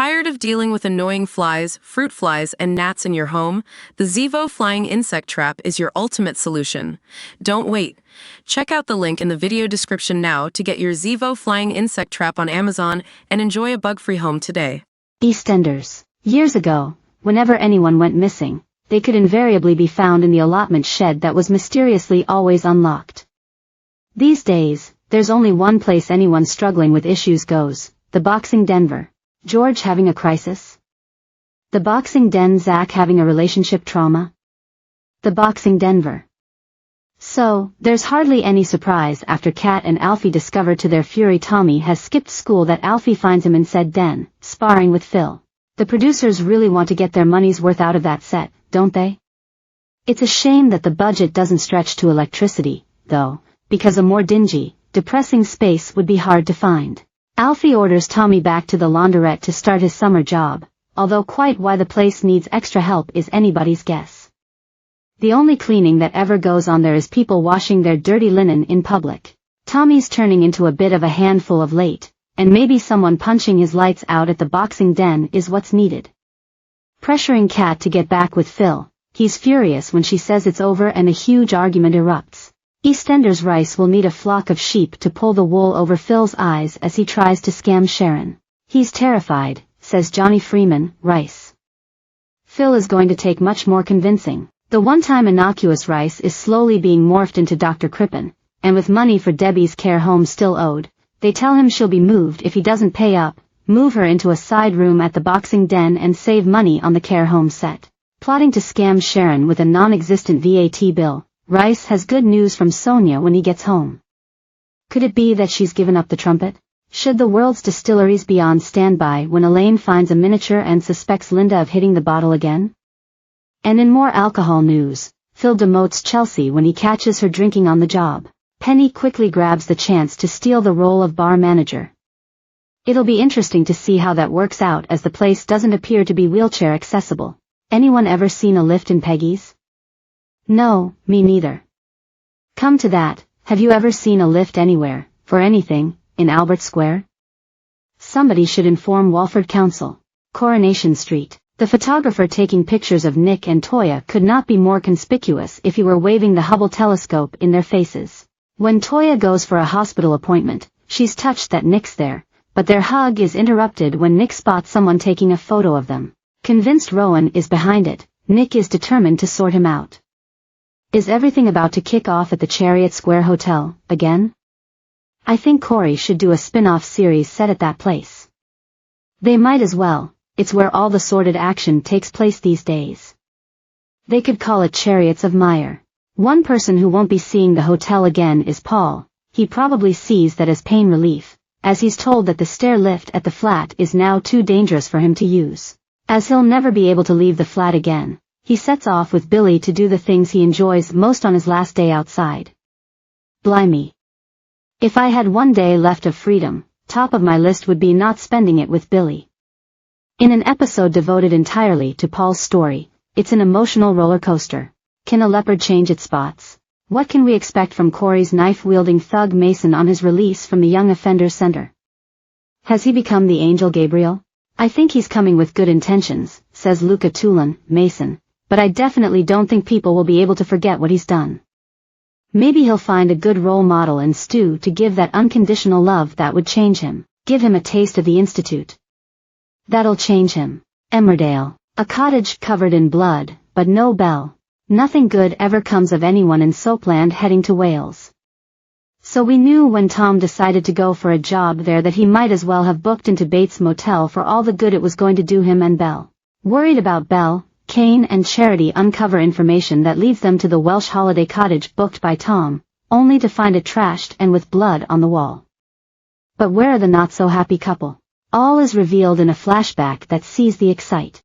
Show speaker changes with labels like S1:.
S1: Tired of dealing with annoying flies, fruit flies, and gnats in your home? The Zevo Flying Insect Trap is your ultimate solution. Don't wait. Check out the link in the video description now to get your Zevo Flying Insect Trap on Amazon and enjoy a bug-free home today.
S2: EastEnders. Years ago, whenever anyone went missing, they could invariably be found in the allotment shed that was mysteriously always unlocked. These days, there's only one place anyone struggling with issues goes, the boxing Denver. George having a crisis? The boxing den. Zach having a relationship trauma? The boxing Denver. So, there's hardly any surprise after Kat and Alfie discover to their fury Tommy has skipped school that Alfie finds him in said den, sparring with Phil. The producers really want to get their money's worth out of that set, don't they? It's a shame that the budget doesn't stretch to electricity, though, because a more dingy, depressing space would be hard to find. Alfie orders Tommy back to the laundrette to start his summer job, although quite why the place needs extra help is anybody's guess. The only cleaning that ever goes on there is people washing their dirty linen in public. Tommy's turning into a bit of a handful of late, and maybe someone punching his lights out at the boxing den is what's needed. Pressuring Kat to get back with Phil, he's furious when she says it's over and a huge argument erupts. EastEnders Rice will need a flock of sheep to pull the wool over Phil's eyes as he tries to scam Sharon. He's terrified, says Johnny Freeman, Rice. Phil is going to take much more convincing. The one-time innocuous Rice is slowly being morphed into Dr. Crippen, and with money for Debbie's care home still owed, they tell him she'll be moved if he doesn't pay up, move her into a side room at the boxing den and save money on the care home set. Plotting to scam Sharon with a non-existent VAT bill, Rice has good news from Sonia when he gets home. Could it be that she's given up the trumpet? Should the world's distilleries be on standby when Elaine finds a miniature and suspects Linda of hitting the bottle again? And in more alcohol news, Phil demotes Chelsea when he catches her drinking on the job. Penny quickly grabs the chance to steal the role of bar manager. It'll be interesting to see how that works out as the place doesn't appear to be wheelchair accessible. Anyone ever seen a lift in Peggy's? No, me neither. Come to that, have you ever seen a lift anywhere, for anything, in Albert Square? Somebody should inform Walford Council. Coronation Street. The photographer taking pictures of Nick and Toya could not be more conspicuous if he were waving the Hubble telescope in their faces. When Toya goes for a hospital appointment, she's touched that Nick's there, but their hug is interrupted when Nick spots someone taking a photo of them. Convinced Rowan is behind it, Nick is determined to sort him out. Is everything about to kick off at the Chariot Square Hotel, again? I think Corey should do a spin-off series set at that place. They might as well, it's where all the sordid action takes place these days. They could call it Chariots of Mire. One person who won't be seeing the hotel again is Paul. He probably sees that as pain relief, as he's told that the stair lift at the flat is now too dangerous for him to use. As he'll never be able to leave the flat again, he sets off with Billy to do the things he enjoys most on his last day outside. Blimey. If I had one day left of freedom, top of my list would be not spending it with Billy. In an episode devoted entirely to Paul's story, it's an emotional roller coaster. Can a leopard change its spots? What can we expect from Corey's knife-wielding thug Mason on his release from the Young Offenders Center? Has he become the angel Gabriel? I think he's coming with good intentions, says Luca Tulin, Mason, but I definitely don't think people will be able to forget what he's done. Maybe he'll find a good role model in Stu to give that unconditional love that would change him, give him a taste of the Institute. That'll change him. Emmerdale. A cottage covered in blood, but no bell. Nothing good ever comes of anyone in Soapland heading to Wales. So we knew when Tom decided to go for a job there that he might as well have booked into Bates Motel for all the good it was going to do him and Belle. Worried about Belle, Kane and Charity uncover information that leads them to the Welsh holiday cottage booked by Tom, only to find it trashed and with blood on the wall. But where are the not-so-happy couple? All is revealed in a flashback that sees the excite.